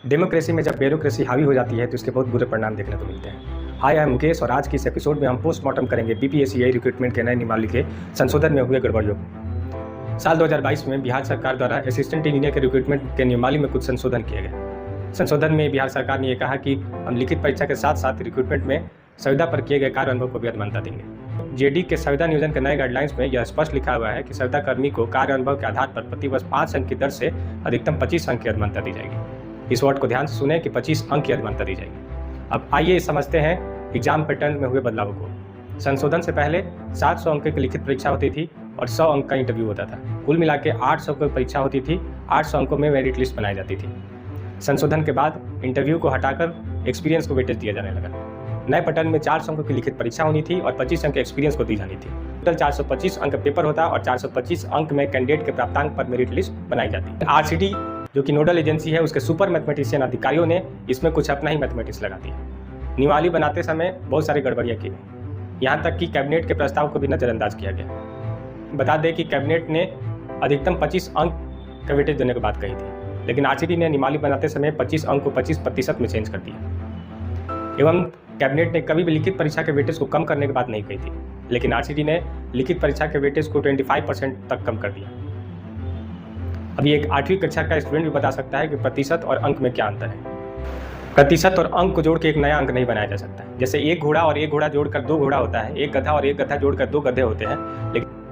Democracy में जब bureaucracy हावी हो जाती है तो इसके बहुत बुरे परिणाम देखने को मिलते हैं। हाय, आई एम मुकेश और आज की इस एपिसोड में हम पोस्टमार्टम करेंगे बीपीएससी रिक्रूटमेंट के नए नियमावली के संशोधन में हुए गड़बड़ियों। साल 2022 में बिहार सरकार द्वारा असिस्टेंट इंजीनियर के रिक्रूटमेंट के नियमावली में कुछ संशोधन किए गए। संशोधन में बिहार सरकार ने यह कहा कि हम लिखित परीक्षा के साथ साथ रिक्रूटमेंट में संविदा पर किए गए कार्य अनुभव को भी मान्यता देंगे। जेडी के संविदा नियोजन के नए गाइडलाइंस में यह स्पष्ट लिखा हुआ है कि संविदा कर्मी को कार्य अनुभव के आधार पर प्रतिवर्ष 5 अंक की दर से अधिकतम 25 अंक की मान्यता दी जाएगी। इस वर्ड को ध्यान से सुने कि 25 अंक की मान्यता दी जाएगी। अब आइए समझते हैं एग्जाम पैटर्न में हुए बदलावों को। संशोधन से पहले 700 अंक की लिखित परीक्षा होती थी और 100 अंक का इंटरव्यू होता था। कुल मिला के 800 की परीक्षा होती थी, 800 अंकों में मेरिट लिस्ट बनाई जाती थी। संशोधन के बाद इंटरव्यू को हटाकर एक्सपीरियंस को वेटेज दिया जाने लगा। नए पैटर्न में 400 अंकों की लिखित परीक्षा होनी थी और 25 अंक एक्सपीरियंस को दी जानी थी। टोटल 425 अंक पेपर होता और 425 अंक में कैंडिडेट के प्राप्तांक पर मेरिट लिस्ट बनाई जाती। आरसीडी जो कि नोडल एजेंसी है, उसके सुपर मैथमेटिशियन अधिकारियों ने इसमें कुछ अपना ही मैथमेटिक्स लगा दिया। नियमावली बनाते समय बहुत सारी गड़बड़ियाँ की गई, यहाँ तक कि कैबिनेट के प्रस्ताव को भी नज़रअंदाज किया गया। बता दें कि कैबिनेट ने अधिकतम 25 अंक का वेटेज देने की बात कही थी, लेकिन आरसीडी ने नियमावली बनाते समय 25 अंक को 25% में चेंज कर दिया। एवं कैबिनेट ने कभी भी लिखित परीक्षा के वेटेज को कम करने की बात नहीं कही थी, लेकिन आरसीडी ने लिखित परीक्षा के वेटेज को 25% तक कम कर दिया। अभी एक 8वीं कक्षा का स्टूडेंट भी बता सकता है कि प्रतिशत और अंक में क्या अंतर है। प्रतिशत और अंक को जोड़ के एक नया अंक नहीं बनाया जा सकता। जैसे एक घोड़ा और एक घोड़ा जोड़कर 2 घोड़ा होता है, एक गधा और एक गधा जोड़कर 2 गधे होते हैं,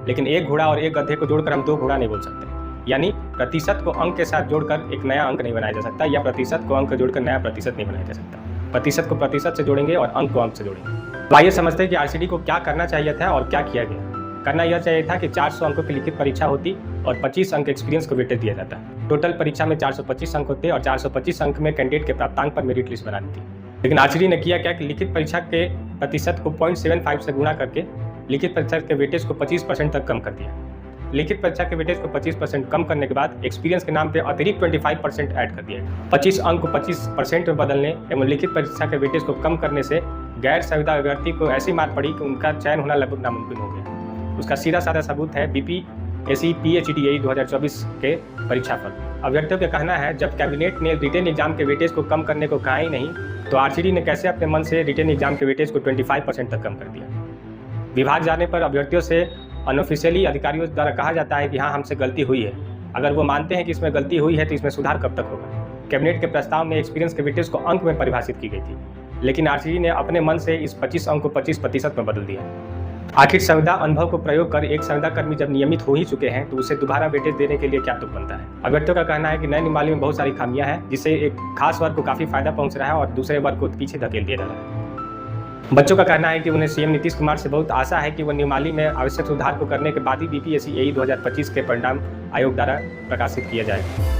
लेकिन एक घोड़ा और एक गधे को जोड़कर हम 2 घोड़ा नहीं बोल सकते। यानी प्रतिशत को अंक के साथ जोड़कर एक नया अंक नहीं बनाया जा सकता, या प्रतिशत को अंक जोड़कर नया प्रतिशत नहीं बनाया जा सकता। प्रतिशत को प्रतिशत से जोड़ेंगे और अंक को अंक से जोड़ेंगे। आइए समझते हैं कि आरसीडी को क्या करना चाहिए था और क्या किया गया। करना यह चाहिए था कि 400 अंकों की लिखित परीक्षा होती और 25 अंक एक्सपीरियंस को वेटेज दिया जाता। टोटल परीक्षा में 425 अंक होते और 425 अंक में कैंडिडेट के प्राप्तांक पर मेरिट लिस्ट बनानी थी। लेकिन आरसीडी ने किया क्या कि लिखित परीक्षा के प्रतिशत को 0.75 से गुणा करके लिखित परीक्षा के वेटेज को 25% तक कम कर दिया। लिखित परीक्षा के वेटेज को 25% कम करने के बाद एक्सपीरियंस के नाम पे अतिरिक्त 25% ऐड कर दिया। 25 अंक को 25% में बदलने एवं लिखित परीक्षा के वेटेज को कम करने से गैर संविदा अभ्यर्थी को ऐसी मार पड़ी कि उनका चयन होना लगभग नामुमकिन हो गया। उसका सीधा साधा सबूत है बीपीएससी पीएचडी 2024 के परीक्षाफल। अभ्यर्थियों का कहना है, जब कैबिनेट ने रिटेन एग्जाम के वेटेज को कम करने को कहा ही नहीं, तो आरसीडी ने कैसे अपने मन से रिटेन एग्जाम के वेटेज को 25% तक कम कर दिया। विभाग जाने पर अभ्यर्थियों से अनऑफिशियली अधिकारियों द्वारा कहा जाता है कि हाँ, हमसे गलती हुई है। अगर वो मानते हैं कि इसमें गलती हुई है तो इसमें सुधार कब तक होगा। कैबिनेट के प्रस्ताव में एक्सपीरियंस के वेटेज को अंक में परिभाषित की गई थी, लेकिन आरसीडी ने अपने मन से इस 25 अंक को 25% में बदल दिया। आखिर संविदा अनुभव को प्रयोग कर एक संविदा कर्मी जब नियमित हो ही चुके हैं तो उसे दोबारा वेटेज देने के लिए क्या तुक बनता है। अभ्यर्थियों का कहना है कि नई नियमावली में बहुत सारी खामियां हैं, जिससे एक खास वर्ग को काफी फायदा पहुंच रहा है और दूसरे वर्ग को पीछे धकेल दिया जा रहा है। बच्चों का कहना है कि उन्हें सीएम नीतीश कुमार से बहुत आशा है कि वह नियमावली में आवश्यक सुधार को करने के बाद ही बीपीएससी 2025 के परिणाम आयोग द्वारा प्रकाशित किया जाए।